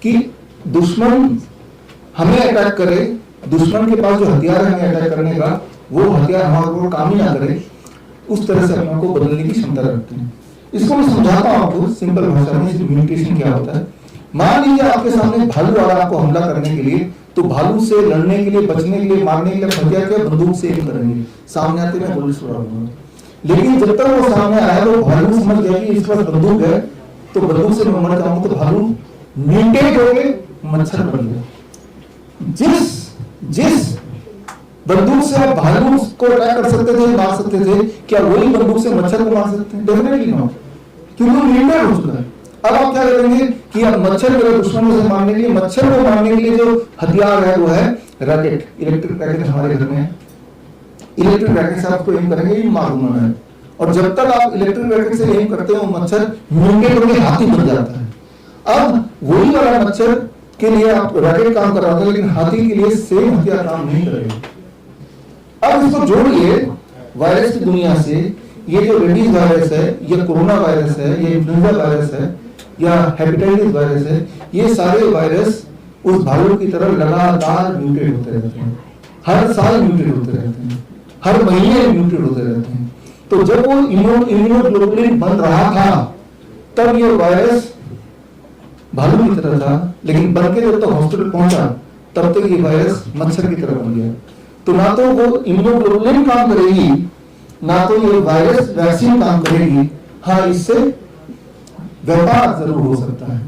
कि दुश्मन हमें अटैक करे, दुश्मन के पास जो हथियार है हमें अटैक करने का, वो हथियार हमारे ऊपर काम ही ना करे, उस तरह से अपने को बदलने की क्षमता रखते हैं। इसको मैं समझाता हूँ आपको सिंपल भाषा में, म्यूटेशन क्या होता है। मान लीजिए आपके सामने भालू आ रहा है आपको हमला करने के लिए, तो भालू से लड़ने के लिए, बचने के लिए, मारने के लिए हथियार क्या, बंदूक से एम करेंगे, सामने आते मैं गोली छोड़ा दूंगा। लेकिन जब तक वो सामने आया तो भालू समझ गया कि इस पास बंदूक है, तो बंदूक से मैं मर जाऊंगा, तो भालू म्यूटेट हो गए, मच्छर बन गया। जिस बंदूक से आप भालू को अटैक कर सकते थे, मार सकते थे, क्या वही बंदूक से मच्छर को मार सकते हैं? डेफिनेटली नॉट, क्योंकि वो म्यूटेट हो चुका है। अब आप क्या करेंगे कि अब मच्छर को, दुश्मनों से मारने के लिए, मच्छर को मारने के लिए जो हथियार है वो है रैकेट, इलेक्ट्रिक रैकेट हमारे घर में है। इलेक्ट्रिक रैकेट से आपको एम करेंगे, ये मारूंगा मैं, और जब तक आप इलेक्ट्रिक रैकेट से एम करते हो मच्छर म्यूटेट होकर हाथी बन जाता है। अब वही वाला मच्छर के लिए आप रैकेट काम कर रहा था, लेकिन हाथी के लिए सेम हथियार काम नहीं करेगा। अब इसको जोड़िए वायरस की दुनिया से, ये जो रेबीज वायरस है, ये कोरोना वायरस है, ये इन्फ्लुएंजा वायरस है, या हेपेटाइटिस वायरस है, ये सारे वायरस उस भालू की तरह लगातार म्यूटेट होते रहते हैं, हर साल म्यूटेट होते रहते हैं, हर महीने म्यूटेट होते रहते हैं। तो जब वो इम्यूनोग्लोबुलिन बन रहा था तब ये वायरस भालू की तरह था, लेकिन बन के जब तक हॉस्पिटल पहुंचा तब तक ये वायरस मच्छर की तरह बन गया। तो ना तो वो इम्यूनोग्लोबुलिन काम करेगी, ना तो ये वायरस वैक्सीन काम करेगी। हाँ, इससे व्यापार जरूर हो सकता है।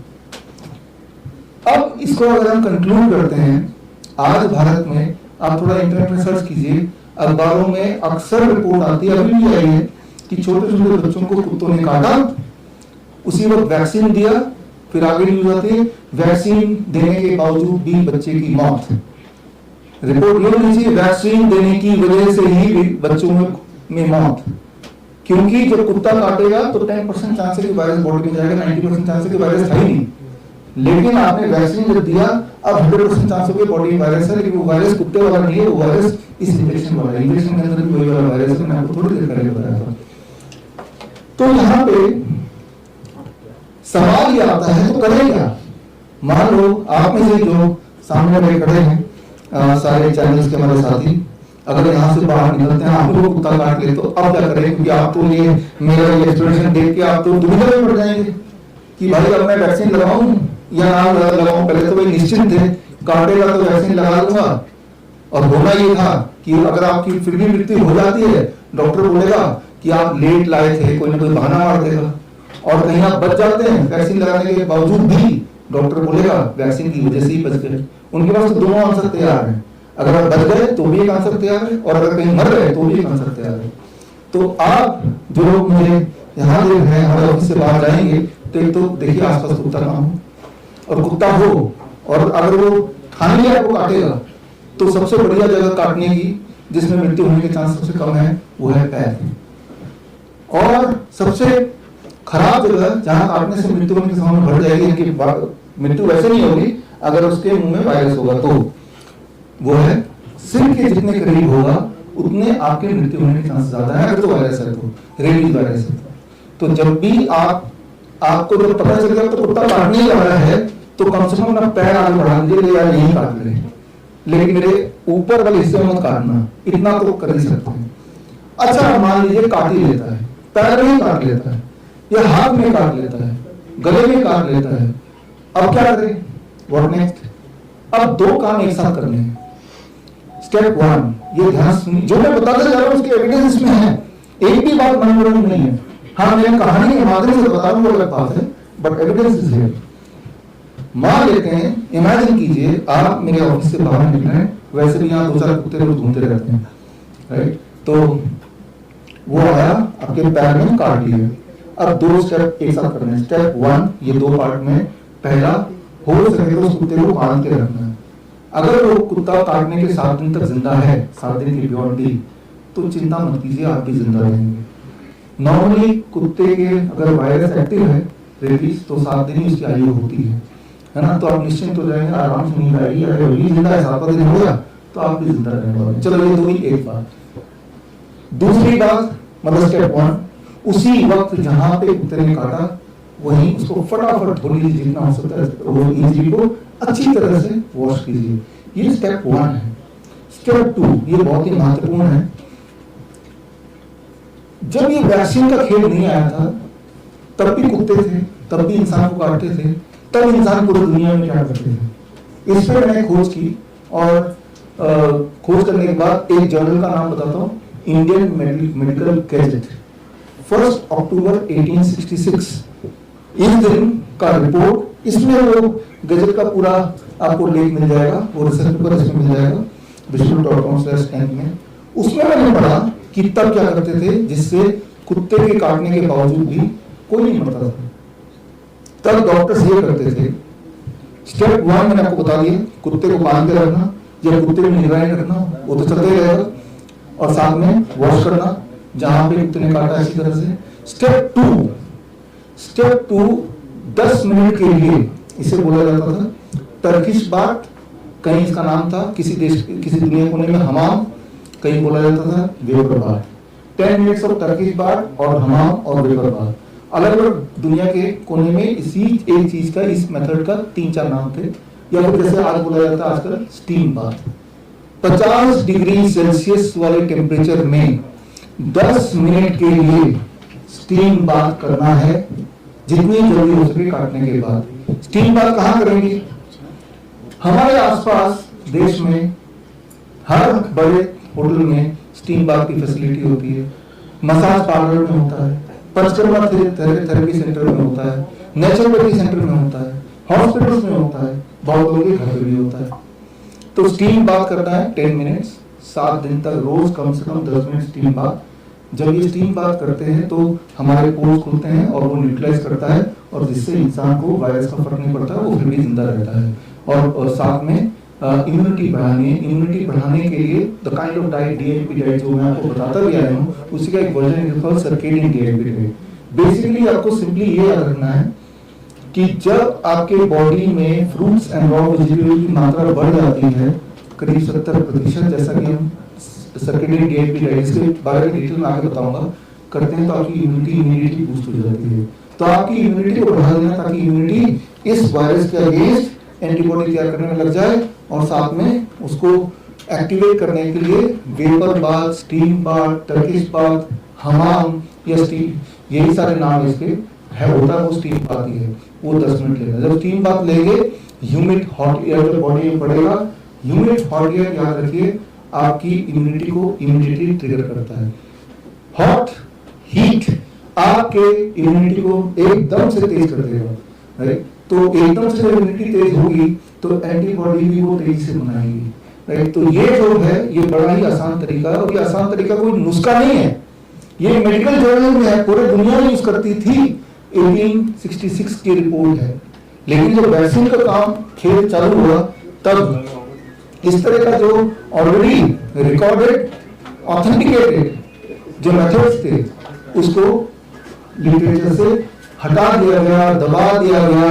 अब इसको अगर हम कंक्लूड करते हैं, आज भारत में आप थोड़ा इंटरनेट में सर्च कीजिए, अखबारों में अक्सर रिपोर्ट आती है, अभी भी आई है, कि छोटे छोटे बच्चों को कुत्तों ने काटा, उसी वक्त वैक्सीन दिया, फिर आगे न्यूज आती है वैक्सीन देने के बावजूद भी बच्चे की मौत। रिपोर्ट ये लीजिए, वैक्सीन देने की वजह से ही बच्चों में मौत, क्योंकि जब कुत्ता काटेगा तो 10% चांस है कि वायरस बॉडी में जाएगा, 90% चांस है कि वायरस है ही नहीं। लेकिन आपने वैक्सीन जब दिया, अब 100% चांस है कि बॉडी में वायरस है, लेकिन वो वायरस कुत्ते वाला नहीं है, वो वायरस इस इंजेक्शन वाला है। इंजेक्शन के अंदर भी वही वाला वायरस है, मैं आपको थोड़ी देर पहले बताया था। तो यहाँ पे सवाल ये आता है, तो करें क्या? मान लो आप में से जो सामने में खड़े हैं, सारे चैनल्स के हमारे साथी, अगर यहाँ से बाहर निकलते हैं आपको कुत्ता काट ले, तो अब क्या करें? क्योंकि आप तो ये मेरा ये एक्सप्लेनेशन देख के आप तो दुविधा में पड़ जाएंगे कि भाई अब मैं वैक्सीन लगाऊं या ना लगाऊं। पहले तो भाई निश्चिंत थे, काटेगा तो वैक्सीन लगा लूंगा, और होना ये था कि अगर आपकी फिर भी मृत्यु हो जाती है, डॉक्टर बोलेगा कि आप लेट लाए थे, कोई ना कोई बहाना मार देगा, और कहीं आप बच जाते हैं वैक्सीन लगाने के बावजूद भी, डॉक्टर बोलेगा वैक्सीन की वजह से ही बच गए। उनके पास तो दोनों आंसर तैयार है, अगर आप बच गए तो भी एक आंसर तैयार है, और अगर कहीं मर गए तो भी एक आंसर तैयार है। तो आप जो लोग मुझे यहाँ देख रहे हैं, हमारे ऑफिस से बाहर जाएंगे तो एक तो देखिए आसपास कुत्ता ना हो, और कुत्ता हो और अगर वो ठान लिया आपको काटेगा, तो सबसे बढ़िया जगह काटने की जिसमें मृत्यु होने के चांस सबसे कम है वो है पैर। और सबसे खराब जगह जहां काटने से मृत्यु होने की संभावना बढ़ जाएगी, इनकी मृत्यु वैसे नहीं होगी अगर उसके मुंह में वायरस होगा, तो वो है सिर के जितने करीब होगा उतने आपके मृत्यु होने के चांस ज्यादा है, अगर तो वायरस है तो, रेबीज वायरस है तो। जब भी आपको जब पता चल गया तो कुत्ता काटने जा रहा है, तो कम से कम अपना पैर आगे बढ़ा लीजिए, या नहीं काट ले, लेकिन मेरे ऊपर वाले हिस्से में मत काटना, इतना तो कर ही सकते हैं। अच्छा, मान लीजिए काट ही लेता है, पैर में काट लेता है, या हाथ में काट लेता है, गले में काट लेता है, अब क्या करें? What next? अब दो काम एक साथ करने हैं। स्टेप 1, ये ध्यान सुनिए, जो मैं बताता जा रहा हूं उसके एविडेंस इसमें है, एक भी बात मनोरंजन नहीं है। हाँ, मैं कहानी के माध्यम से बता रहा हूं, अलग बात है, बट एविडेंस इज हियर। मान लेते हैं, इमेजिन कीजिए आप मेरे ऑफिस से बाहर निकल रहे हैं, वैसे भी यहाँ 2-4 कुत्ते रोज घूमते रहते हैं, राइट? तो वो आया, आपके पैर में काट लिया। अब 2 स्टेप एक साथ करने हैं। स्टेप 1, ये 2 पार्ट में, पहला हो सके तो उस कुत्ते को बांध के रखना है। अगर वो कुत्ता काटने के 7 दिन तक जिंदा है, 7 दिन की बियॉन्ड, तो चिंता मत कीजिए, आप भी जिंदा रहेंगे। नॉर्मली कुत्ते के अगर वायरस एक्टिव है, रेबीज, तो 7 दिन ही उसकी आयु होती है ना? तो आप निश्चिंत हो जाएंगे, आराम से नींद आएगी। अगर ये जिंदा है, 7वां दिन हो गया, तो आप भी जिंदा रहने वाले। चलो, ये 2 ही एक बात। दूसरी बात, मतलब स्टेप 1, उसी वक्त जहां पे कुत्ते ने काटा वहीं उसको फटाफट धो लीजिए, जितना हो सकता है वो इंजरी को अच्छी तरह से वॉश कीजिए। ये स्टेप 1 है। स्टेप 2 ये बहुत ही महत्वपूर्ण है। जब ये वैक्सीन का खेल नहीं आया था, तब भी कुत्ते थे, तब भी इंसान को काटते थे, तब इंसान पूरी दुनिया में क्या करते थे। इस पर मैंने खोज की और खोज करने के बाद एक जर्नल का नाम बताता हूँ, इंडियन मेडिकल गैजेट, 1 अक्टूबर 1866। इस दिन का रिपोर्ट, इसमें वो गैजेट का पूरा आपको लेख मिल जाएगा, वो रिसर्च पेपर इसमें मिल जाएगा visual.com/tank में। उसमें मैंने पढ़ा कि तब क्या करते थे जिससे कुत्ते के काटने के बावजूद भी कोई नहीं मरता था। तब डॉक्टर्स ये करते थे, स्टेप 1 मैंने आपको बता दिया, कुत्ते को बांध के रखना या कुत्ते की निगरानी रखना, वो तो चलते ही रहेगा, और साथ में वॉश करना जहां पे कुत्ते ने काटा इसी तरह से। स्टेप 2 10 मिनट के लिए इसे बोला जाता था टर्किश बाथ, कहीं इसका नाम था किसी देश किसी दुनिया कोने में हमाम, कहीं बोला जाता था vapour bath. 10 minutes of Turkish bath और हमाम और वेपर बाथ, अलग अलग दुनिया के कोने में इसी एक चीज का, इस मेथड का 3-4 नाम थे। या फिर जैसे आज बोला जाता है आजकल स्टीम बाथ। 50 डिग्री सेल्सियस वाले टेम्परेचर में 10 मिनट के लिए स्टीम बाथ करना है, जितनी जल्दी हो सके काटने के बाद। स्टीम बाथ कहाँ करेंगे? हमारे आसपास देश में हर बड़े होटल में स्टीम बाथ की फैसिलिटी होती है, मसाज पार्लर में होता है, पंचकर्मा थेरेपी सेंटर में होता है, नेचुरोपैथी सेंटर में होता है, हॉस्पिटल्स में होता है, बहुत लोगों के घर पे भी होता है। तो स्टीम बाथ करना है 10 मिनट्स, 7 दिन तक रोज कम से कम 10 मिनट स्टीम बाथ। जब ये स्टीम बाथ करते हैं तो हमारे पोर्स खुलते हैं और वो न्यूट्रलाइज करता है, और जिससे इंसान को वायरस का फर्क नहीं पड़ता, वो फिर भी जिंदा रहता है। और साथ में इम्यूनिटी बढ़ाने के लिए the kind of diet, DHP diet, जो मैं आपको बताता भी आया हूँ, उसी का एक वर्जन है सर्केडियन डीएचपी डाइट। बेसिकली आपको सिंपली ये याद रखना है कि जब आपके बॉडी में फ्रूट्स एंड रॉ वेजिटेबल की मात्रा बढ़ जाती है करीब 70%, जैसा कि हम सर्केडियन डीएचपी डाइट इसके बारे में डिटेल में आगे बताऊंगा, करते हैं तो आपकी इम्यूनिटी बूस्ट हो जाती है। तो आपकी इम्यूनिटी को बढ़ा देना ताकि इम्यूनिटी इस वायरस के अगेंस्ट एंटीबॉडी तैयार करने में लग जाए, और साथ में उसको एक्टिवेट करने के लिए vapour bath, steam bath, Turkish bath, हमाम या स्टीम, यही सारे नाम इसके है, होता है वो स्टीम बाथ ही है। वो 10 मिनट लेगा। जब स्टीम बाथ लेंगे, ह्यूमिड हॉट एयर जो बॉडी में पड़ेगा, ह्यूमिड हॉट एयर याद रखिए आपकी इम्यूनिटी को इमीडिएटली ट्रिगर करता है। हॉट हीट आपके इम्यूनिटी को एकदम से तेज कर देगा, राइट। तो एकदम से इम्यूनिटी तेज होगी तो एंटीबॉडी भी वो तेजी से बनाएगी, राइट। तो ये जो है ये बड़ा ही आसान तरीका है, और ये आसान तरीका कोई नुस्खा नहीं है, ये मेडिकल जर्नल में है, पूरे दुनिया में यूज करती थी, 1866 की रिपोर्ट है। लेकिन जब वैक्सीन का काम खेल चालू हुआ तब इस तरह का जो ऑलरेडी रिकॉर्डेड ऑथेंटिकेटेड जो मेथड्स थे उसको लिटरेचर से हटा दिया गया, दबा दिया गया।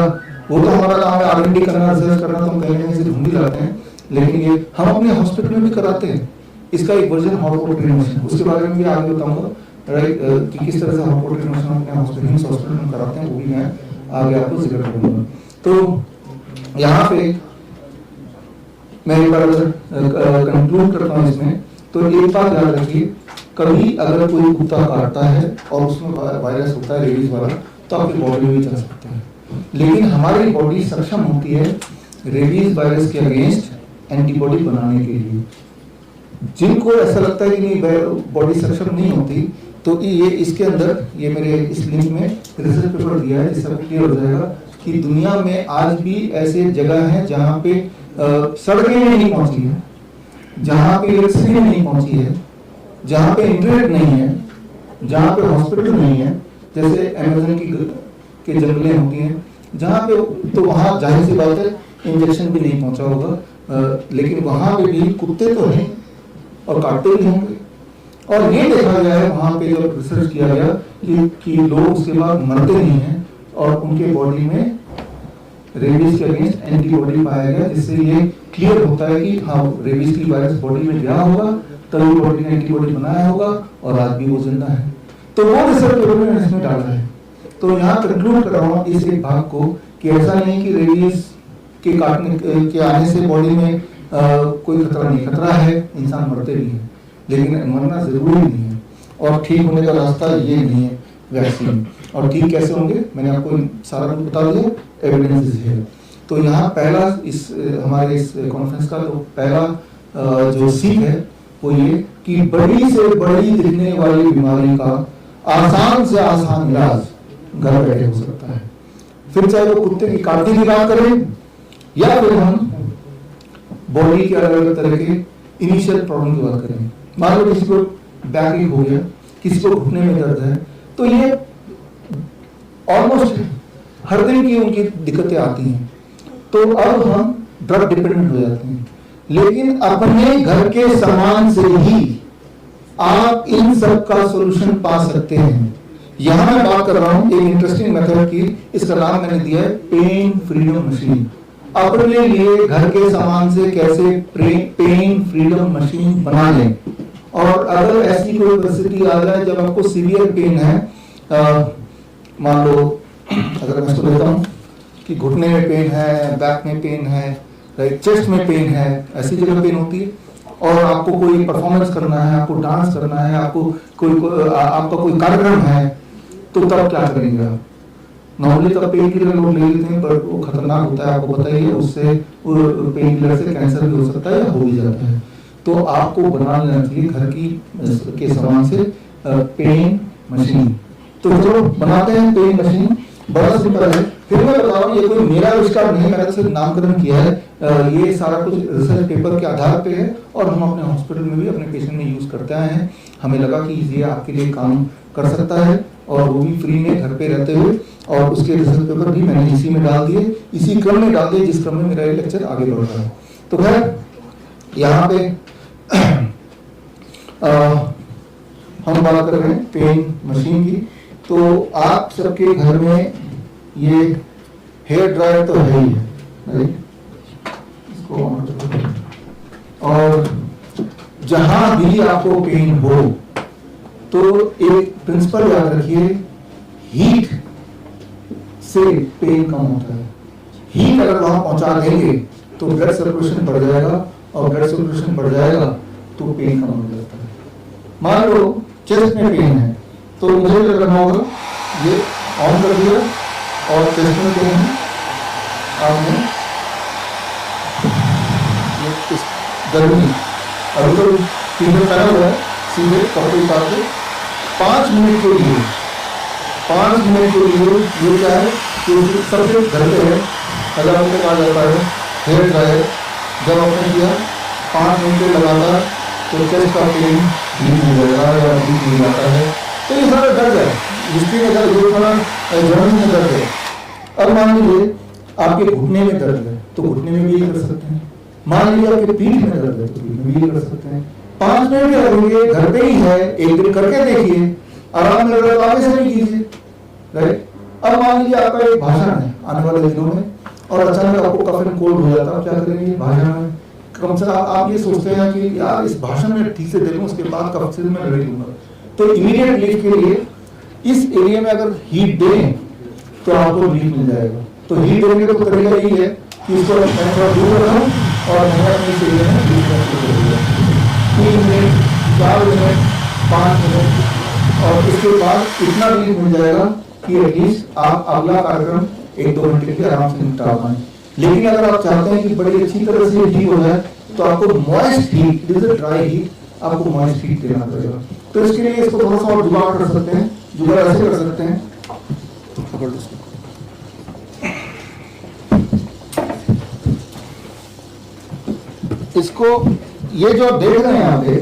वो तो हमारा काम है R&D करना, रिसर्च करना, तो हम कहीं ना कहीं से ढूंढ ही लाते हैं, लेकिन ये हम अपने हॉस्पिटल में भी कराते हैं। इसका एक वर्जन हॉट वाटर मशीन, उसके बारे में भी आगे बताऊंगा, राइट, कि किस तरह से हॉट वाटर मशीन अपने हॉस्पिटल में कराते हैं, वो भी मैं आगे आपको जिक्र करूंगा। तो यहाँ पे मैं एक बार कंक्लूड करता हूँ इसमें, तो एक बात याद रखिए, कभी अगर कोई कुत्ता काटता है और उसमें वायरस होता है रेबीज वाला, तो आपकी बॉडी में चल सकता है, लेकिन हमारी बॉडी सक्षम होती है रेबीज वायरस के अगेंस्ट एंटीबॉडी बनाने के लिए। जिनको ऐसा लगता है कि नहीं बॉडी सक्षम नहीं होती, तो ये इसके अंदर ये मेरे इस लिंक में रिसर्च पेपर दिया है, जिससे क्लियर हो जाएगा कि दुनिया में आज भी ऐसे जगह हैं जहाँ पे सड़कें नहीं पहुंची है, जहाँ पे इलेक्ट्रिसिटी नहीं पहुंची है, जहाँ पे इंटरनेट नहीं है, जहाँ पे हॉस्पिटल नहीं है, जैसे अमेज़न के जंगलें होती हैं जहाँ पे, तो वहाँ जाहिर सी बात है इंजेक्शन भी नहीं पहुंचा होगा, लेकिन वहाँ पे भी कुत्ते तो हैं और काटते भी होंगे। और ये देखा गया है वहाँ पे जब रिसर्च किया गया कि लोग उसके बाद मरते नहीं हैं और उनके बॉडी में रेबीज के अगेंस्ट एंटीबॉडी पाया गया, जिससे ये क्लियर होता है कि हाँ रेबीज की वायरस बॉडी में गया होगा, तभी बॉडी ने एंटीबॉडी बनाया होगा और आज भी वो जिंदा है। तो वो रिसर्च पेपर मैंने इसमें डाला है। तो यहाँ कंक्लूड कर रहा हूँ इस एक भाग को कि ऐसा नहीं कि रेबीज के काटने के आने से बॉडी में कोई खतरा नहीं, खतरा है, इंसान मरते भी हैं, लेकिन मरना जरूरी नहीं है और ठीक होने का रास्ता ये नहीं है वैक्सीन। और ठीक कैसे होंगे मैंने आपको सारा कुछ बता दिया, एविडेंस है। तो यहाँ पहला इस हमारे इस कॉन्फ्रेंस का तो पहला जो सीख है वो ये कि बड़ी से बड़ी दिखने वाली बीमारी का आसान से आसान इलाज घर बैठे हो सकता है। फिर चाहे वो कुत्ते की काटने की बात करें या फिर हम बॉडी के अलग अलग तरह के इनिशियल प्रॉब्लम की बात करें। मान लो किसी को बैक एक हो गया, किसी को घुटने में दर्द है, तो ये ऑलमोस्ट हर दिन की उनकी दिक्कतें आती हैं। तो अब हम ड्रग डिपेंडेंट हो जाते हैं, लेकिन अपने घर के सामान से ही आप इन सब का सॉल्यूशन पा सकते हैं। यहां मैं बात कर रहा हूं एक इंटरेस्टिंग मेथड की, इसका नाम मैंने दिया है पेन फ्रीडम मशीन। अपने लिए घर के सामान से कैसे पेन फ्रीडम मशीन बना लें। और अगर ऐसी कोई परिस्थिति आ जाए जब आपको सीवियर पेन है, मान लो अगर मैं इसको लेता हूँ कि घुटने में पेन है, बैक में पेन है, चेस्ट में पेन है, ऐसी जगह पेन होती है और आपको कोई परफॉर्मेंस करना है, आपको डांस करना है, आपको आपका कोई कार्यक्रम है, तो तब क्या करेंगे आप? नॉर्मली तब पेन किलर लोग ले लेते हैं, पर वो खतरनाक होता है, आपको पता ही है, उससे पेन किलर से कैंसर भी हो सकता है या हो भी जाता है। तो आपको बना लेना चाहिए घर की के सामान से पेन मशीन। तो चलो बनाते हैं पेन मशीन, बड़ा सिंपल है। फिर मैं बता रहा हूँ ये कोई मेरा आविष्कार नहीं, मैंने सिर्फ नामकरण किया है। ये सारा कुछ रिसर्च पेपर के आधार पे है और हम अपने हॉस्पिटल में भी अपने पेशेंट में यूज करते आए हैं। हमें लगा कि ये आपके लिए काम कर सकता है और वो भी फ्री में घर पे रहते हुए, और उसके रिसर्च पेपर भी मैंने इसी में डाल दिए, इसी क्रम में डाल दिए जिस क्रम में मेरा लेक्चर आगे बढ़ रहा है। तो खैर यहाँ पे हम बात कर रहे हैं पेन मशीन की। तो आप सबके घर में ये हेयर ड्रायर तो है ही है, इसको और जहां भी आपको पेन हो तो एक प्रिंसिपल याद रखिए, हीट से पेन कम होता है। हीट अगर वहां पहुंचा देंगे तो ब्लड सर्कुलेशन बढ़ जाएगा और ब्लड सर्कुलेशन बढ़ जाएगा तो पेन कम हो जाता है। मान लो चेस्ट में पेन है तो मुझे करना होगा ये ऑन कर दिया और चेस्ट में पेन है, आपने ये गर्मी अभी तो फीवर पहना हुआ है, सीधे कपड़े उतार के 5 मिनट के लिए ये क्या है कि सबसे घर पे है, अगर आपको कहा जाता है हेयर ड्रायर, जब आपने किया 5 मिनट लगातार तो चेस्ट का पेन ठीक हो जाएगा या ठीक हो जाता है। तो ये सारा दर्द है, हिस्ट्री में दर्द हो, थोड़ा जर्नी में दर्द है। अब मान लीजिए आपके घुटने में दर्द है तो घुटने में भी ये कर सकते हैं। मान लीजिए आपके पीठ में दर्द है तो पीठ में भी ये कर सकते हैं। 5 मिनट लगेंगे, घर पे ही है, एक दिन करके देखिए, आराम लग रहा है तो आगे से नहीं कीजिए, राइट। अब मान लीजिए आपका एक भाषण है आने वाले दिनों में और अचानक आपको कफ एंड कोल्ड हो जाता है, क्या करेंगे? भाषण में कम से कम आप ये सोचते हैं कि यार इस भाषण में ठीक से देखूं, उसके बाद कफ से मैं लड़ लूंगा। तो इमीडिएट रिलीफ के लिए इस एरिया में अगर हीट दें तो आपको रिलीफ मिल जाएगा। तो हीट देने का तो तरीका यही है कि इसको मैं थोड़ा दूर रखूं और मैं अपने इस एरिया में हीट करूंगा 3 मिनट, 4 मिनट, 5 मिनट, और इसके बाद इतना रिलीफ मिल जाएगा कि एटलीस्ट आप अगला कार्यक्रम 1-2 घंटे के आराम से निपटा पाएं। लेकिन अगर आप चाहते हैं कि बड़ी अच्छी तरह से ठीक हो जाए तो आपको moist heat, this is dry heat, आपको मॉइस्ट हीट देना पड़ेगा। तो इसके लिए इसको थोड़ा सा और जुगाड़ कर सकते हैं, जुगाड़ ऐसे कर सकते हैं, इसको ये जो आप देख रहे हैं यहाँ पे,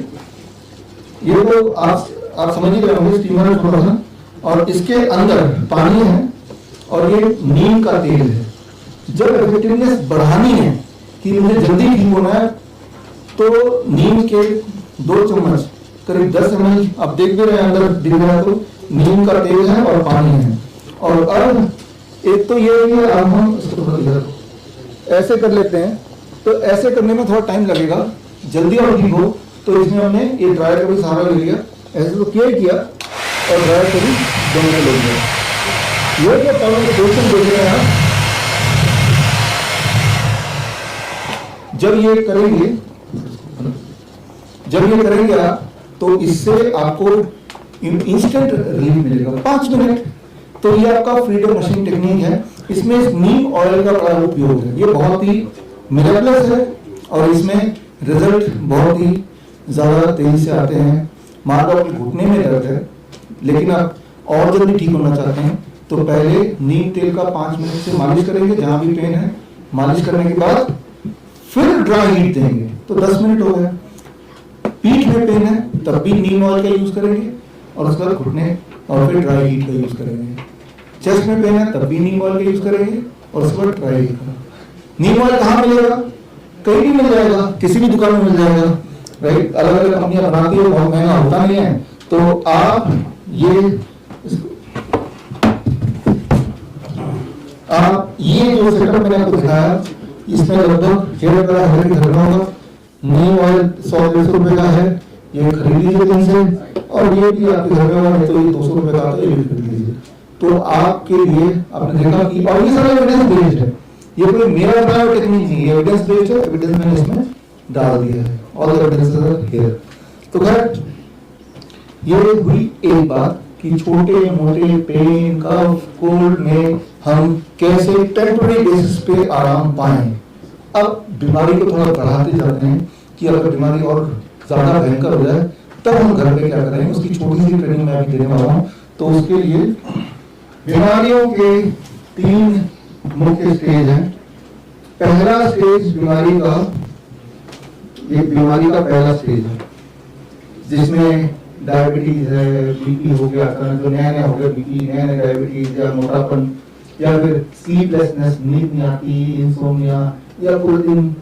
ये तो आप समझ ही रहे होंगे, स्टीमर है छोटा सा और इसके अंदर पानी है और ये नीम का तेल है। जब इफेक्टिवनेस बढ़ानी है कि मुझे जल्दी ठीक होना है तो नीम के 2 चम्मच करीब 10 ml, आप देख भी रहे हैं अंदर दिख रहा है, तो नीम का तेल है और पानी है। और अब एक तो ये है, अब हम इसको ऐसे कर लेते हैं, तो ऐसे करने में थोड़ा टाइम लगेगा, जल्दी और ठीक हो तो इसमें हमने ये ड्रायर का भी सहारा ले लिया, ऐसे तो किया ही किया और ड्रायर को भी दोनों को ले लिया। ये जो पोजिशन देख रहे हैं आप, जब ये करेंगे आप, तो इससे आपको इंस्टेंट रिलीफ मिलेगा 5 मिनट। तो ये आपका फ्रीडम मशीन टेक्निक है। इसमें नीम ऑयल का बड़ा उपयोग है। ये बहुत ही मिरेकलस है और इसमें रिजल्ट बहुत ही ज्यादा तेजी से आते हैं। मान लो आपके घुटने में दर्द है लेकिन आप और जल्दी ठीक होना चाहते हैं तो पहले नीम तेल का 5 मिनट से मालिश करेंगे जहां भी पेन है। मालिश करने के बाद फिर ड्राई हीट देंगे तो 10 मिनट हो गए। पीठ में पेन है तब भी नीम ऑयल का यूज करेंगे और उसके बाद घुटने और फिर ड्राई हीट का यूज करेंगे। चेस्ट में पेन है तब भी नीम ऑयल का यूज करेंगे और उसके बाद ड्राई हीट का। नीम ऑयल कहाँ मिलेगा? कहीं भी मिल जाएगा, किसी भी दुकान में मिल जाएगा, राइट। अलग अलग कंपनियां बनाती है, बहुत महंगा होता नहीं है। तो आप ये जो सेटअप मैंने आपको दिखाया, इसमें लगभग 1,500 की खरीदना होगा। नीम ऑयल 100-150 रुपए का है, ये खरीद लीजिए कहीं से। और ये भी आपके घर में होगा तो ये 200 रुपए का आता है, ये भी खरीद लीजिए। तो आपके लिए आपने देखा कि और ये सारा एविडेंस बेस्ड है, ये कोई मेरा बताया टेक्निक नहीं है, एविडेंस बेस्ड है। एविडेंस मैंने इसमें डाल दिया है, all the evidences are here. तो खैर ये हुई एक बात कि छोटे मोटे पेन कफ कोल्ड में हम कैसे टेम्पररी बेसिस पे आराम पाएं। अब बीमारी को थोड़ा बढ़ाते जाते हैं कि अगर बीमारी और ज्यादा भयंकर हो जाए तब हम घर पे क्या करेंगे, उसकी छोटी सी ट्रेनिंग मैं अभी देने वाला हूँ। तो उसके लिए बीमारियों के 3 मुख्य स्टेज हैं। पहला स्टेज बीमारी का पहला स्टेज है जिसमें डायबिटीज है, बीपी हो गया, जो नया हो गया बीपी, नया डायबिटीज या मोटापन या फिर स्लीपलेसनेस, नींद नहीं आती, इंसोम्निया या पूरे दिन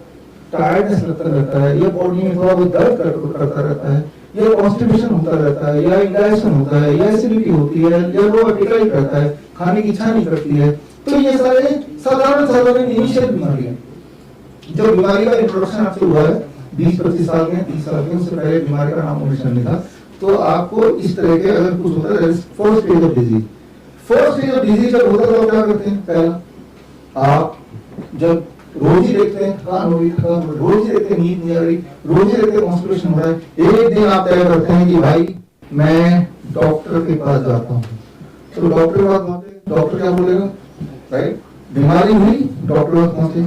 टायर्डनेस लगता रहता है या बॉडी में थोड़ा बहुत दर्द करता रहता है या कॉन्स्टिपेशन होता रहता है या इंडाइजेशन होता है या एसिडिटी होती है या लो एपेटाइट रहता है, खाने की इच्छा नहीं करती है। तो ये सारे साधारण इनिशियल बीमारी है। जब बीमारी का इंट्रोडक्शन आपसे हुआ है 20-25 साल में, 30 साल में, उससे पहले बीमारी का नाम निशान नहीं था। तो आपको इस तरह के अगर कुछ होता है, first stage of disease. First stage of disease जब होता है तो क्या करते हैं? पहला आप जब रोज ही देखते हैं थकान हो रही, रोज ही देखते हैं नींद नहीं आ रही, रोज ही देखते हैं कॉन्स्टिपेशन हो रहा है, एक दिन आप तय करते हैं कि भाई मैं डॉक्टर के पास जाता हूँ। तो डॉक्टर के पास पहुंचे, डॉक्टर क्या बोलेगा? राइट, बीमारी हुई, डॉक्टर के पास पहुंचे,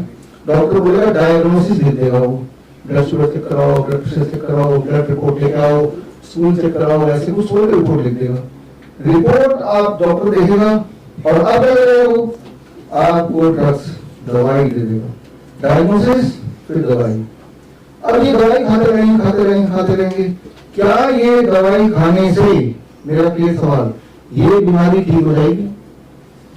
डॉक्टर बोलेगा डायग्नोसिस लिख देगा, वो ब्लड शुगर चेक कराओ, ब्लड प्रेशर चेक कराओ, ब्लड रिपोर्ट लेके आओ, स्कूल चेक कराओ, ऐसे कुछ बोल के रिपोर्ट लिख देगा। रिपोर्ट आप डॉक्टर देखेगा और अब आपको ड्रग्स दवाई दे देगा। डायग्नोसिस फिर दवाई। अब ये दवाई खाते रहेंगे। क्या ये दवाई खाने से, मेरा क्लियर सवाल, ये बीमारी ठीक हो जाएगी?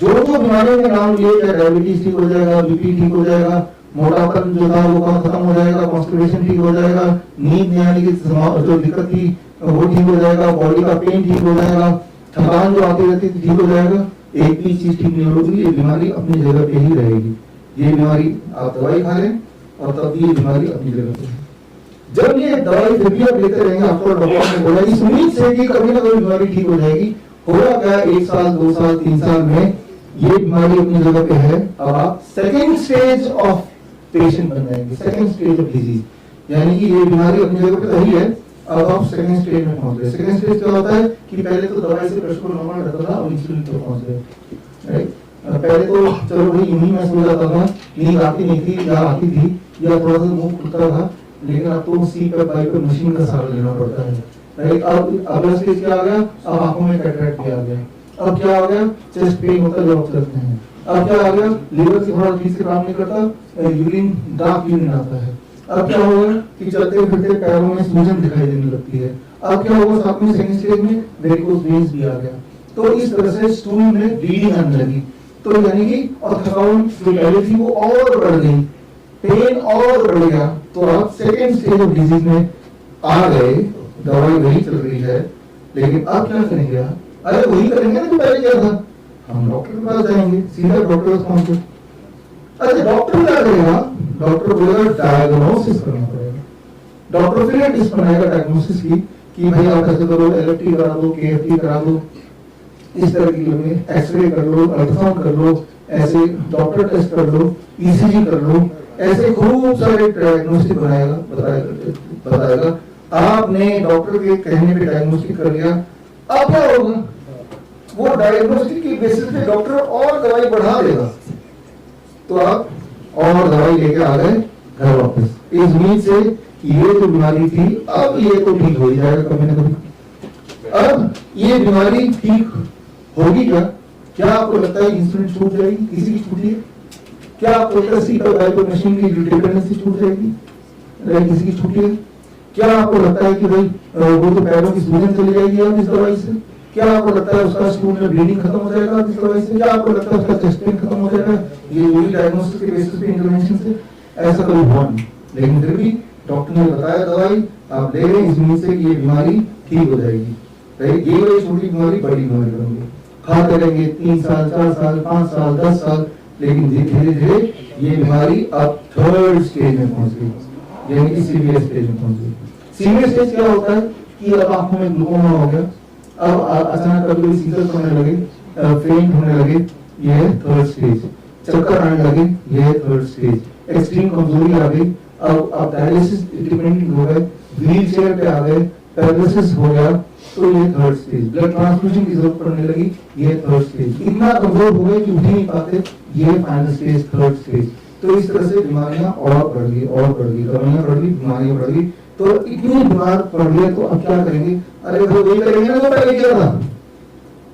जो बीमारियों के नाम लिए, क्या डायबिटीज ठीक हो जाएगा, बीपी ठीक हो जाएगा, मोटापन जो था वो खत्म हो जाएगा, कॉन्स्टिपेशन ठीक हो जाएगा, नींद नहीं आने की जो दिक्कत थी वो ठीक हो जाएगा, बॉडी का पेन ठीक हो जाएगा, थकान जो आती रहती थी ठीक हो जाएगा? एक भी चीज ठीक नहीं होगी, ये बीमारी अपनी जगह पे ही रहेगी। ये बीमारी आप दवाई खा लें और तब ये बीमारी अपनी जगह पे। जब ये दवाई फिर भी आप लेते रहेंगे, आपको डॉक्टर ने बोला इस उम्मीद से कि कभी ना कभी बीमारी ठीक हो जाएगी, होगा क्या 1 साल 2 साल 3 साल में ये बीमारी अपनी जगह पे है। अब आप सेकेंड स्टेज ऑफ पेशेंट बन जाएंगे, सेकेंड स्टेज ऑफ डिजीज, यानी कि ये बीमारी अपनी जगह पे सही है, अब आप सेकेंड स्टेज में पहुंच गए। सेकेंड स्टेज क्या होता है कि पहले तो दवाई से प्रेशर नॉर्मल रहता था और इंसुलिन तक पहुंच गए, राइट। पहले तो चलो भाई यूं ही मैं सो जाता था, नींद आती नहीं थी या आती थी या थोड़ा सा मुंह खुलता था, लेकिन अब तो सीपैप बाईपैप मशीन का सहारा लेना पड़ता है, राइट। अब अगला स्टेज क्या आ गया? अब आंखों में कैटरेक्ट भी आ गया। अब क्या आ गया? चेस्ट पेन होता है जब आप चलते हैं। अब क्या आ गया? लिवर से थोड़ा ठीक से काम नहीं करता, यूरिन डार्क यूरिन आता है। अब क्या होगा कि चलते फिरते पैरों में सूजन दिखाई देने लगती है। अब क्या होगा? साथ में सेकंड स्टेज में वेरिकोस वेन्स भी आ गया। तो इस तरह से स्टूल में ब्लीडिंग आने लगी, तो यानी कि और थकान जो पहले थी वो और बढ़ गई, पेन और बढ़ गया। तो आप सेकेंड स्टेज ऑफ डिजीज में आ गए, दवाई वही चल रही है, लेकिन अब क्या करेंगे आप? अरे वही करेंगे ना जो पहले क्या था, हम डॉक्टर के पास जाएंगे, सीधा डॉक्टर के पास पहुंचे। अच्छा डॉक्टर क्या करेगा? डॉक्टर बोलेगा डायग्नोसिस करना पड़ेगा। डॉक्टर फिर लिस्ट बनाएगा डायग्नोसिस की कि भाई आप ऐसे करो, एलएफटी करा दो, केएफटी करा दो, इस तरह की लगे, एक्सरे कर लो, अल्ट्रासाउंड कर लो, ऐसे डॉक्टर टेस्ट कर लो, ईसीजी कर लो, ऐसे खूब सारे डायग्नोस्टिक बताएगा। आपने डॉक्टर के कहने पे डायग्नोस्टिक कर लिया, अब क्या होगा? वो डायग्नोस्टिक की बेसिस पे डॉक्टर और दवाई बढ़ा देगा, तो आप और दवाई लेके आ गए घर वापस, इस उम्मीद से कि ये जो बीमारी थी अब ये तो ठीक हो ही जाएगा कभी ना कभी। अब ये बीमारी ठीक होगी क्या? क्या आपको लगता है इंसुलिन छूट जाएगी? किसी की छूटी है? क्या आपको लगता है सीटो मशीन की डिपेंडेंसी छूट जाएगी? किसी की छूटी है? क्या आपको लगता है कि भाई वो तो पैरों की सूजन चली जाएगी अब इस दवाई से? क्या आपको लगता है उसका स्टूल में ब्लीडिंग खत्म हो जाएगा इस दवाई से? क्या आपको लगता है उसका चेस्ट पेन खत्म हो जाएगा ये वही डायग्नोस्टिस के बेसिस पे इंटरवेंशन से? ऐसा कभी हुआ नहीं, लेकिन फिर भी डॉक्टर ने बताया दवाई आप ले रहे हैं इस उम्मीद से कि ये बीमारी ठीक हो जाएगी। ये वाली छोटी बीमारी बड़ी बीमारी बनेगी, खाते रहेंगे 3 साल 4 साल 5 साल 10 साल, लेकिन धीरे धीरे ये बीमारी अब 3rd स्टेज में पहुंच गई, यानी कि सीवियर स्टेज में पहुंच गई। सीवियर स्टेज क्या होता है कि अब आंखों में ग्लूकोमा हो गया, अब अचानक कभी सीजर होने लगे, फेंट होने लगे, ये है 3rd स्टेज। चक्कर आने लगे, ये है 3rd स्टेज। एक्सट्रीम कमजोरी आ गई, अब डायलिसिस डिपेंडेंट हो गए, व्हील चेयर पे आ गए, पैरालिसिस हो गया, तो ये 3rd स्टेज। ब्लड ट्रांसफ्यूजन की जरूरत पड़ने लगी, ये 3rd स्टेज। इतना कमजोर हो गए कि उठ ही नहीं पाते, ये फाइनल स्टेज 3rd स्टेज। तो इस तरह से बीमारियां और बढ़ गई, दवाइयां बढ़ गई, बीमारियां बढ़ गई। तो इतनी बीमार पड़ गए तो अब क्या करेंगे? अरे वो वही करेंगे ना जो पहले किया था,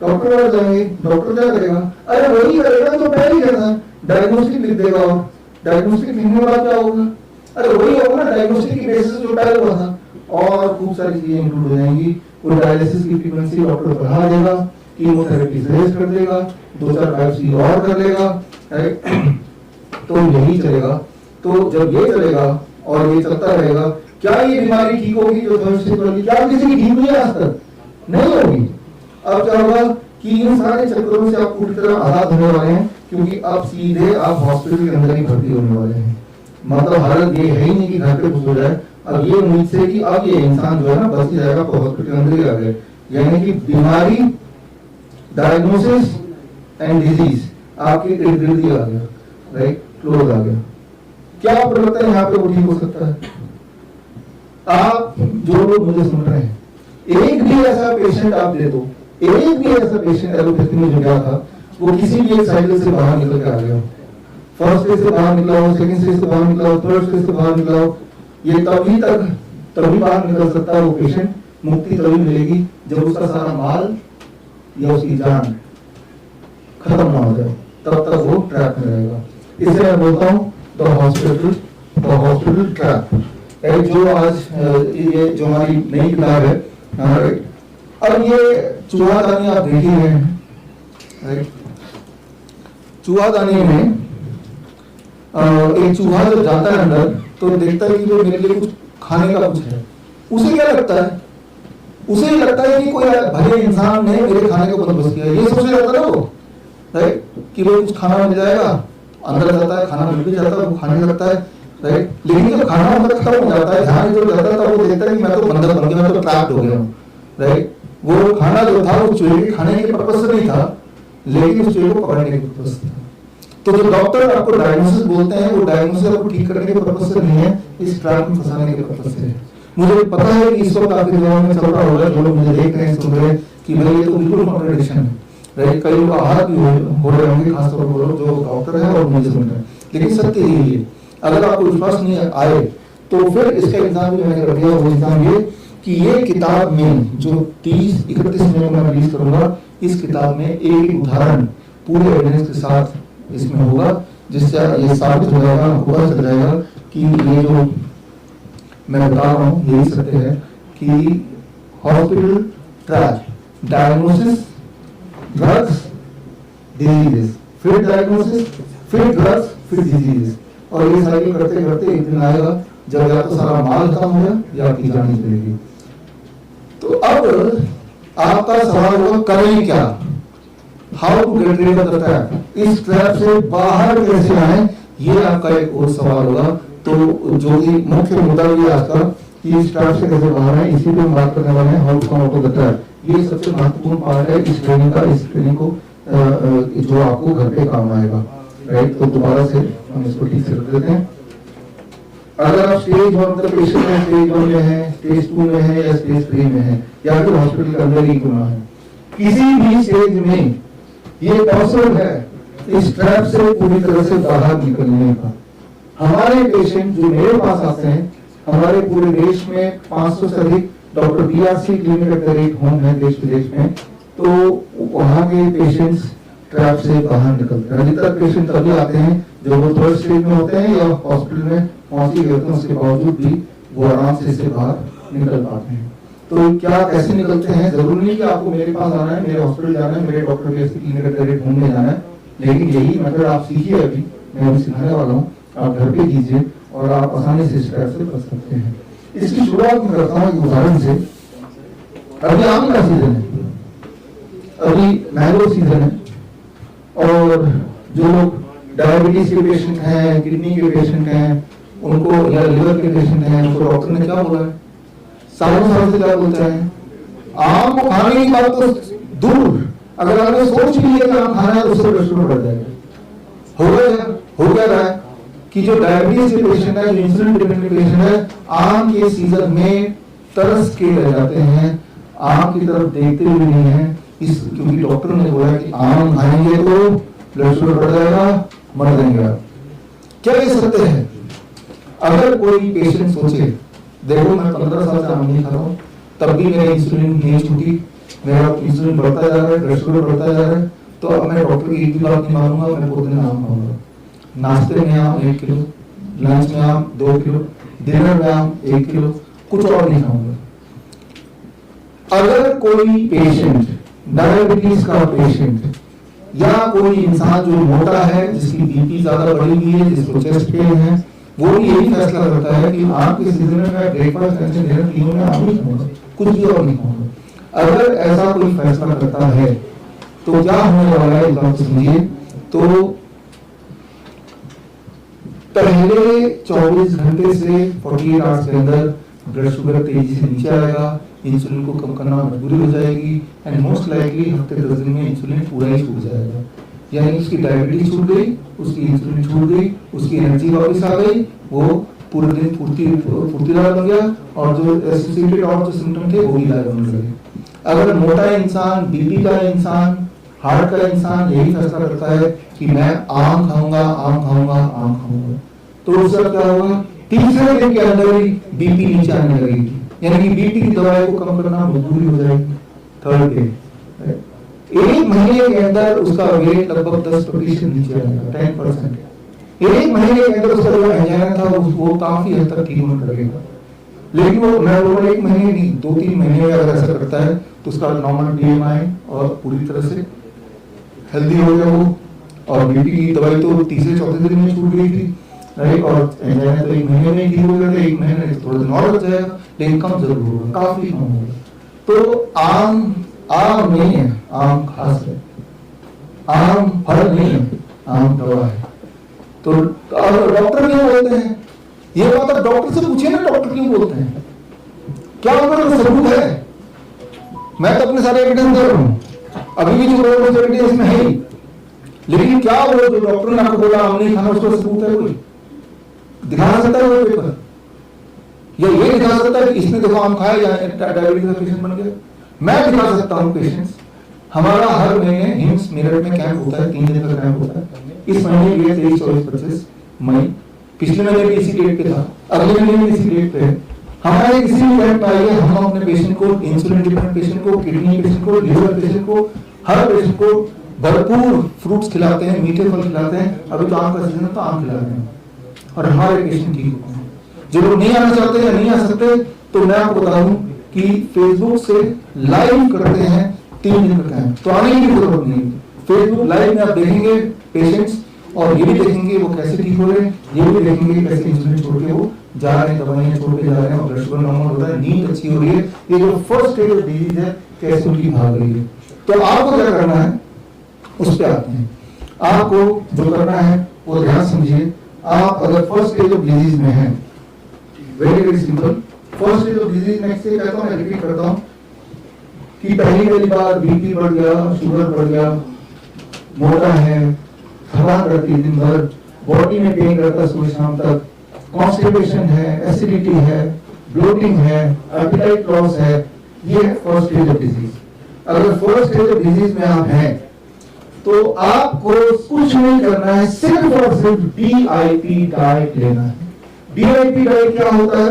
डॉक्टर वाले जाएंगे, डॉक्टर क्या करेगा? अरे वही करेगा जो पहले किया था, डायग्नोस्टिक लिख देगा, और डायग्नोस्टिक लिखने के बाद क्या होगा? अरे वही होगा ना डायग्नोस्टिक की बेसिस जो पहले हुआ था, और खूब सारी चीजें इंक्लूड हो जाएंगी। वो डायलिसिस की फ्रीक्वेंसी डॉक्टर बढ़ा देगा, कीमोथेरेपी सजेस्ट कर देगा, 2-4 बायोप्सी और कर लेगा, तो यही चलेगा। तो जब ये चलेगा और ये चलता रहेगा, क्या ये बीमारी ठीक होगी जो 3rd स्टेज वाली? क्या किसी की ठीक हुई है आज तक? नहीं होगी। अब क्या होगा कि इन सारे चक्करों से आप पूरी तरह आजाद होने वाले हैं, क्योंकि अब सीधे आप हॉस्पिटल के अंदर ही भर्ती होने वाले हैं। मतलब हालत ये है ही नहीं कि घर पे घुस हो जाए, अब ये उम्मीद से कि अब ये इंसान जो है ना बच ही जाएगा, तो हॉस्पिटल के अंदर ही आ गए। यानी कि बीमारी, डायग्नोसिस एंड डिजीज आपके इर्द गिर्द ही आ गया, राइट, क्लोज आ गया। क्या आपको लगता है यहाँ पे वो ठीक हो सकता है? आप जो लोग मुझे सुन रहे हैं, एक भी ऐसा पेशेंट आप दे दो, एक भी ऐसा पेशेंट एलोपैथी में जो गया था, वो किसी भी एक साइकिल से बाहर निकल के आ गया, 1st स्टेज से बाहर निकला हो, 2nd स्टेज से बाहर निकला हो, 3rd स्टेज से बाहर निकला हो, ये तभी बाहर निकल सकता है वो पेशेंट। मुक्ति तभी मिलेगी जब उसका सारा माल या उसकी जान खत्म ना हो जाए, तब तक वो ट्रैप में रहेगा। इसे मैं बोलता हूँ द हॉस्पिटल ट्रैप। जो आज ये जो हमारी नई किताब है, अब ये चूहादानी आप देख ही रहे हैं। चूहादानी में एक चूहा जब जाता है अंदर तो देखता है कि जो मेरे लिए कुछ खाने का कुछ है, उसे क्या लगता है? उसे लगता है कि कोई भले इंसान ने मेरे खाने का बंदोबस्त किया, ये सोच जाता है वो, राइट, कि भाई कुछ खाना मिल जाएगा। अंदर जाता है, खाना मिल भी जाता है, वो खाने लगता है, राइट। लेकिन जब खाना अंदर खत्म हो जाता है, ध्यान जो जाता है, तब वो देखता है कि मैं तो बंदर बन गया, मैं तो ट्रैप्ड हो गया हूँ, राइट। वो खाना जो था वो चूहे के खाने के पर्पस से नहीं था, लेकिन उस चूहे को पकड़ने के पर्पस से था। तो जो डॉक्टर आपको डायग्नोसिस बोलते हैं, वो डायग्नोसिस आपको ठीक करने के पर्पस से नहीं है, इस ट्रैप में फंसाने के पर्पस से है। मुझे पता है कि इस वक्त आपके दिमाग में चल रहा होगा, जो लोग मुझे देख रहे हैं, सुन रहे हैं, कि भाई ये तो बिल्कुल कॉन्ट्रडिक्शन है, राइट। कई लोग आहत भी हो रहे होंगे, खासतौर पर जो डॉक्टर है और मुझे सुन रहे हैं, लेकिन सत्य यही है। अगर आपको विश्वास नहीं आए तो फिर इसका एग्जाम भी मैंने कर दिया। वो एग्जाम ये कि ये किताब में जो 30-31 मई को मैं रिलीज करूंगा, इस किताब में एक उदाहरण पूरे एविडेंस के साथ इसमें होगा, जिससे ये साबित हो जाएगा, पता चल जाएगा कि ये जो मैं बता रहा हूँ यही सत्य है कि hospital trap, diagnosis, drugs, diseases, फिर डायग्नोसिस, फिर ड्रग्स, फिर डिजीजेस, और ये साइकिल करते करते एक दिन आएगा जब या तो सारा माल खत्म हो गया या आपकी जान चलेगी। तो अब आपका सवाल होगा करें क्या, how to get rid of the trap, इस ट्रैप से बाहर कैसे आए, ये आपका एक और सवाल होगा। तो जो कि मुख्य मुद्दा ये आज का कि इस ट्रैप से कैसे बाहर आए, इसी पे हम बात करने वाले हैं, how to come out of the trap. ये सबसे महत्वपूर्ण पार्ट है इस ट्रेनिंग का। इस ट्रेनिंग को जो आपको घर पे काम आएगा, राइट। तो दोबारा से हम इसको ठीक से रख देते हैं। अगर आप स्टेज 1 मतलब पेशेंट है, स्टेज 1 में है, स्टेज 2 में है या स्टेज 3 में है या फिर हॉस्पिटल के अंदर ही क्यों ना है, किसी भी स्टेज में ये पॉसिबल है इस ट्रैप से पूरी तरह से बाहर निकलने का। हमारे पेशेंट जो मेरे पास आते हैं, हमारे पूरे देश में 500 से अधिक doctor BRC clinic at the rate home है देश विदेश में, तो वहाँ के पेशेंट्स ट्रैप से बाहर निकलते हैं। अधिकतर पेशेंट तभी आते हैं जो वो थर्ड स्टेज में होते हैं या हॉस्पिटल में पहुंच ही गए होते हैं, उसके बावजूद भी वो आराम से इससे बाहर निकल पाते हैं। तो क्या कैसे निकलते हैं, जरूरी नहीं कि आपको मेरे पास आना है, मेरे हॉस्पिटल जाना है, मेरे doctor BRC clinic at the rate home में जाना है, लेकिन यही मेथड आप सीखिए। अभी मैं अभी सिखाने वाला हूँ, आप घर पे कीजिए और आप आसानी से इस ट्रैप से बच सकते हैं। इसकी शुरुआत मैं करता हूँ एक उदाहरण से। अभी आम का सीजन है, अभी मैंगो सीजन है, और जो लोग डायबिटीज के पेशेंट हैं, किडनी के पेशेंट हैं, उनको या लिवर के पेशेंट हैं, उनको डॉक्टर ने क्या बोला है, सालों साल से क्या बोलता है, आम को खाने की बात तो दूर, अगर आपने सोच भी लिया कि आम खाना है तो उससे कोलेस्ट्रॉल बढ़ जाएगा। हो गया रहा है कि जो डायबिटीज के पेशेंट है, जो इंसुलिन डिपेंडेंट पेशेंट है, आम के सीजन में तरस के रह जाते हैं, आम की तरफ देखते भी नहीं है, क्योंकि डॉक्टर ने बोला कि आम खाएंगे तो ब्लड शुगर बढ़ जाएगा, मर जाएंगे आप। क्या ये सत्य है? अगर कोई पेशेंट सोचे, देखो मैं 15 साल से आम नहीं खा रहा हूँ, तब भी मेरी इंसुलिन नहीं छूटी, मेरा इंसुलिन बढ़ता जा रहा है, ब्लड शुगर बढ़ता जा रहा है, तो अब मैं डॉक्टर की एक भी बात नहीं मानूंगा, मैं पूरे दिन आम खाऊंगा। नाश्ते में आम 1 किलो, लंच में आम 2 किलो, डिनर में आम 1 किलो, कुछ और नहीं खाऊंगा। अगर कोई पेशेंट, डायबिटीज का पेशेंट या कोई इंसान जो मोटा है, जिसकी बीपी ज्यादा बढ़ी हुई है, जिसको चेस्ट पेन है, वो भी यही फैसला करता है कि आम के सीजन में मैं ब्रेकफास्ट, लंच, डिनर तीनों में आम ही खाऊंगा, कुछ भी और नहीं खाऊंगा। अगर ऐसा कोई फैसला करता है तो क्या होने वाला है इस बात को समझिए। तो पहले 24 घंटे से 48 आवर्स के अंदर ब्लड शुगर तेजी से नीचे आएगा, इंसुलिन को कम करना मजबूरी हो जाएगी, एंड मोस्ट लाइकली हफ्ते 10 दिन में इंसुलिन पूरा ही छूट जाएगा। यानी उसकी डायबिटीज छूट गई, उसकी इंसुलिन छूट गई, उसकी एनर्जी वापस आ गई, वो पूरे दिन फुर्तीला बन गया, और जो एसोसिएटेड और जो सिम्टम थे वो भी गायब होने लगे। अगर मोटा इंसान, बीपी का इंसान, हार्ट का इंसान यही फैसला करता है कि मैं आम खाऊंगा, आम खाऊंगा, आम खाऊंगा, तो उसका क्या होगा, तीसरे दिन के अंदर ही बीपी नीचे आने लगेगी, यानी कि बीपी की दवाई को कम करना मजबूरी हो जाएगी। थर्ड डे, 1 महीने के अंदर उसका वेट लगभग 10% नीचे आएगा, 10%। 1 महीने के अंदर उसका जो एंजाइना था वो काफी हद तक ठीक होने लगेगा। लेकिन वो मैं बोल रहा 1 महीने नहीं, 2-3 महीने में अगर ऐसा करता है तो उसका नॉर्मल बीएमआई और पूरी तरह से हेल्दी हो गया वो, और बीपी की दवाई तो तीसरे चौथे दिन में छूट गई थी, राइट, और एंजाइना तो 1 महीने में ही ठीक हो गया था, 1 महीने में थोड़ा दिन और लग जाएगा, लेकिन कम जरूर होगा, काफी कम होगा। तो आम नहीं है, आम खास है, आम फल नहीं है, आम दवा है। तो डॉक्टर क्यों बोलते हैं ये बात? अब डॉक्टर से पूछिए ना, डॉक्टर क्यों बोलते हैं, क्या उनका सबूत है? मैं तो अपने सारे एविडेंस दे रहा हूँ, अभी भी जो एविडेंस में है, लेकिन क्या वो जो डॉक्टर ने आपको बोला आम नहीं खाना, उसका सबूत है? कोई दिखा सकता है वो पेपर, या ये दिखा सकता है कि इसने देखो आम खाया या डायबिटीज का पेशेंट बन गया? मैं दिखा सकता हूँ पेशेंट्स। हमारा हर महीने हिम्स मेरठ में कैंप होता है, 3 दिन का कैंप होता है। इस महीने के 23, 24, 25 मई, पिछले महीने भी इसी डेट पे था, अगले महीने भी इसी डेट पे है। हमारे किसी भी कैंप में आइए, हम अपने पेशेंट को, इंसुलिन डिपेंडेंट पेशेंट को, किडनी पेशेंट को, लिवर पेशेंट को, हर पेशेंट को भरपूर फ्रूट्स खिलाते हैं, मीठे फल खिलाते हैं। अभी तो आम का सीजन है तो आम खिलाते हैं, और हमारे पेशेंट ठीक होते हैं। जो लोग नहीं आना चाहते या नहीं आ सकते, तो मैं आपको बता दूं कि फेसबुक से लाइव करते हैं 3 दिन का कैंप, तो आने की जरूरत नहीं। फेसबुक लाइव में आप देखेंगे पेशेंट्स, और ये भी देखेंगे वो कैसे ठीक हो रहे हैं, ये भी देखेंगे कैसे इंसुलिन छोड़ के वो जा रहे हैं, दवाइयां छोड़ के जा रहे हैं, और ब्लड शुगर नॉर्मल हो रहा है, नींद अच्छी हो रही है। ये जो फर्स्ट स्टेज ऑफ डिजीज है, कैसे उनकी भाग रही है। तो आपको क्या करना है, उस पर आते हैं। आपको जो करना है वो ध्यान समझिए। आप अगर फर्स्ट स्टेज ऑफ डिजीज में हैं, very very simple, first stage of disease में से कहता हूं, मैं रिपीट करता हूं, कि पहली बार बीपी बढ़ गया, शुगर बढ़ गया, मोटा है, थकान रहती है दिन भर, बॉडी में पेन रहता है सुबह शाम तक, कॉन्स्टिपेशन है, एसिडिटी है, ब्लोटिंग है, एपेटाइट लॉस है, ये है फर्स्ट स्टेज ऑफ डिजीज। अगर फर्स्ट स्टेज ऑफ डिजीज में आप हैं तो आपको कुछ नहीं करना है, सिर्फ और सिर्फ DIP डाइट लेना है। DIP डाइट क्या होता है?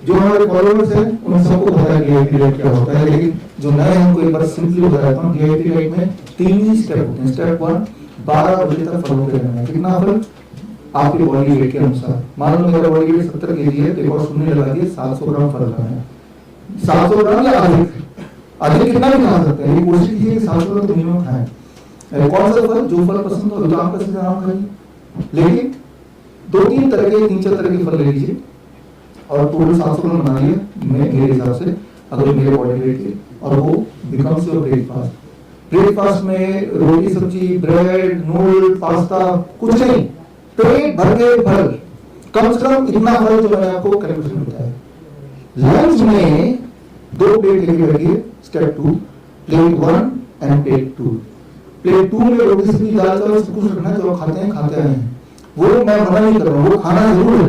जो हमारे फॉलोअर्स हैं उन सबको पता है DIP डाइट क्या होता है, लेकिन जो नए हैं उनको एक बार सिंपली बताता हूँ। DIP डाइट में 3 ही स्टेप होते हैं। स्टेप 1, 12 बजे तक फल होते रहना है। कितना फल? आपके बॉडी वेट के अनुसार। मान लो मेरा बॉडी वेट 70 kg है, एक और शून्य लगा दिए, 700 ग्राम फल खाना है। 700 ग्राम या अधिक कितना भी खा सकते हैं, ये कोशिश कीजिए कि 700 ग्राम तो मिनिमम खाएं। कौन सा फल? जो फल पसंद हो, जो आपका सीजन आप खाइए, लेकिन 2-3 तरह के 3-4 तरह के फल ले लीजिए और टोटल 700 ग्राम बना लिए मेरे हिसाब से, अगर मेरे बॉडी वेट के, और वो बिकम्स योर ब्रेकफास्ट। ब्रेकफास्ट में रोटी सब्जी, ब्रेड, नूडल, पास्ता, कुछ नहीं, पेट भर के फल, कम से कम इतना फल जो मैंने आपको कैलकुलेशन बताया। लंच में 2 प्लेट लेके बैठिए। Step 2, plate 1 end plate 2। Plate 2 में रोटी सब्जी दाल चावल सब कुछ रखना है, जो खाते हैं वो मैं मना नहीं कर रहा हूँ, वो खाना जरूर है,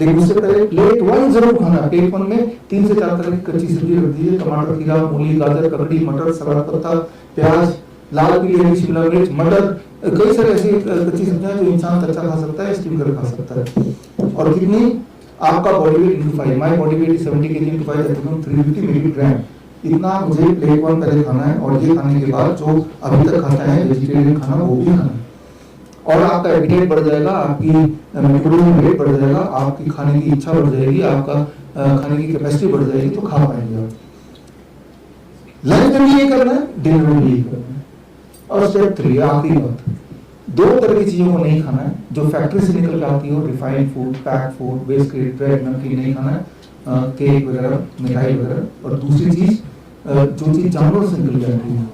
लेकिन उससे पहले प्लेट 1 जरूर खाना। प्लेट 1 में 3 से 4 तरह की कच्ची सब्जी रख दीजिए, टमाटर, खीरा, मूली, गाजर, ककड़ी, मटर, सलाद पत्ता, प्याज, लाल पीली हरी शिमला मिर्च, मटर, कई सारे ऐसी कच्ची सब्जियां जो इंसान कच्चा खा सकता है, स्टीम कर खा सकता है। और कितनी? आपका body weight into 5। My body weight 70 kg into 5 350 milligram. इतना मुझे प्लेट 1 पहले खाना है, और ये खाने के बाद जो अभी तक खाता है वेजिटेरियन खाना वो भी खाना है, और आपका एपिटाइट बढ़ जाएगा, आपकी मेटाबॉलिज्म रेट बढ़ जाएगा, आपकी खाने की इच्छा बढ़ जाएगी, आपका खाने की कैपेसिटी बढ़ जाएगी, तो खा पाएंगे आप। लंच में ये करना है, डिनर में ये करना है। और स्टेप 3, आखिरी बात, 2 तरह की चीजों को नहीं खाना है जो फैक्ट्री से निकल के आती हो, refined food, pack food, biscuit, bread, नमकीन नहीं खाना है, केक वगैरह, मिठाई वगैरह। और दूसरी चीज, जो चीज जानवरों से निकल जाती है,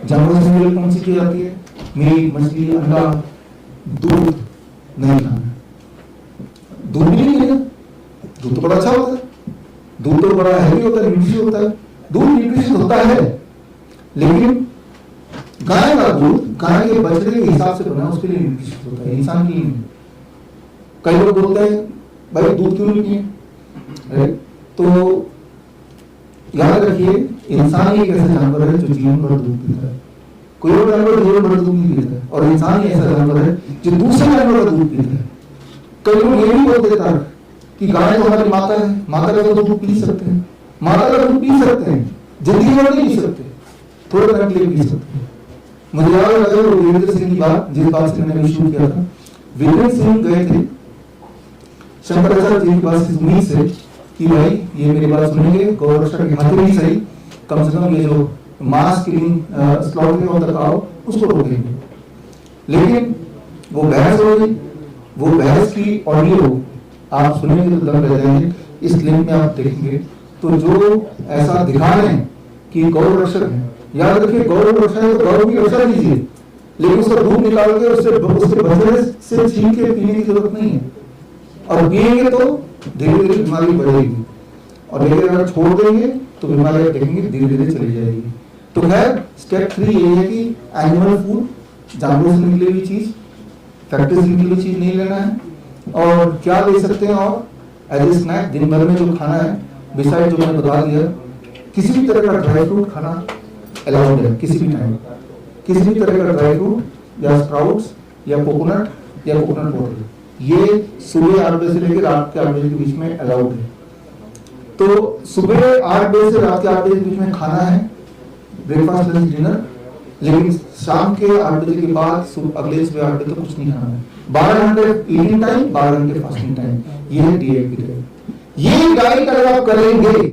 जानवरों से निकल कौन सी चीज आती है? मीट, मछली, अंडा, दूध नहीं खाना। दूध भी नहीं लेना, दूध तो बड़ा अच्छा होता है, दूध तो बड़ा हेल्दी होता है, न्यूट्रिशियस होता है, दूध न्यूट्रिशियस होता है, लेकिन गाय का दूध गाय के बछड़े के हिसाब से बना, उसके लिए न्यूट्रिशियस होता है, इंसान के लिए नहीं। कई लोग बोलते हैं भाई दूध क्यों नहीं पिए? तो याद रखिए, इंसान एक ऐसा जानवर है जो जीवन भर दूध पीता है। कोई और जानवर जीवन भर दूध नहीं पीता है, और इंसान ही ऐसा जानवर है जो दूसरे जानवर का दूध पीता है। कई लोग ये भी बोल देता है कि गाय तो हमारी माता है, माता का तो दूध पी सकते हैं, माता का दूध पी सकते हैं, जिंदगी भर नहीं पी सकते, थोड़े टाइम के लिए पी सकते हैं। मुझे याद है वीरेंद्र सिंह की बात, जिस बात से मैंने शुरू किया था। वीरेंद्र सिंह गए थे शंकराचार्य जी के पास इस उम्मीद से कि भाई ये मेरी बात सुनेंगे, गौ रक्षा की खातिर ही सही, कम से कम ये जो mass killing slotting of the cow उसको रोकेंगे। लेकिन वो बहस हो गई। वो बहस की ऑडियो आप सुनेंगे तो दम रह जाएंगे, इस लिंक में आप देखेंगे। तो जो ऐसा दिखा रहे हैं कि गौ रक्षक है, याद रखिए गौ रक्षा है तो गौ की रक्षा कीजिए, लेकिन उसका दूध निकाल के उससे बछड़े से छीन के पीने की जरूरत नहीं है। और पिएंगे तो धीरे धीरे बीमारी बढ़ेगी, और लेकिन अगर छोड़ देंगे तो बीमारी देखेंगे धीरे धीरे चली जाएगी। तो खैर स्टेप 3 ये है कि एनिमल फूड, जानवरों से निकली हुई चीज, फैक्ट्री से निकली हुई चीज नहीं लेना है। और क्या ले सकते हैं? और एज ए स्नैक दिन भर में जो खाना है, बिसाइड जो मैंने बता दिया, किसी भी तरह का ड्राई फ्रूट खाना अलाउड है। किसी भी टाइम किसी भी तरह का ड्राई फ्रूट या स्प्राउट्स या कोकोनट या कोकोनट वाटर, ये सुबह 8 बजे से लेकर रात के 8 बजे के बीच में अलाउड है। तो सुबह 8 बजे से रात के 8 बजे के बीच में खाना है, ब्रेकफास्ट, लंच, डिनर, लेकिन शाम के 8 बजे के बाद अगले सुबह 8 बजे तक कुछ नहीं खाना है। 12 घंटे ईटिंग टाइम, 12 घंटे फास्टिंग टाइम, ये है DIP डाइट। ये डाइट अगर आप करेंगे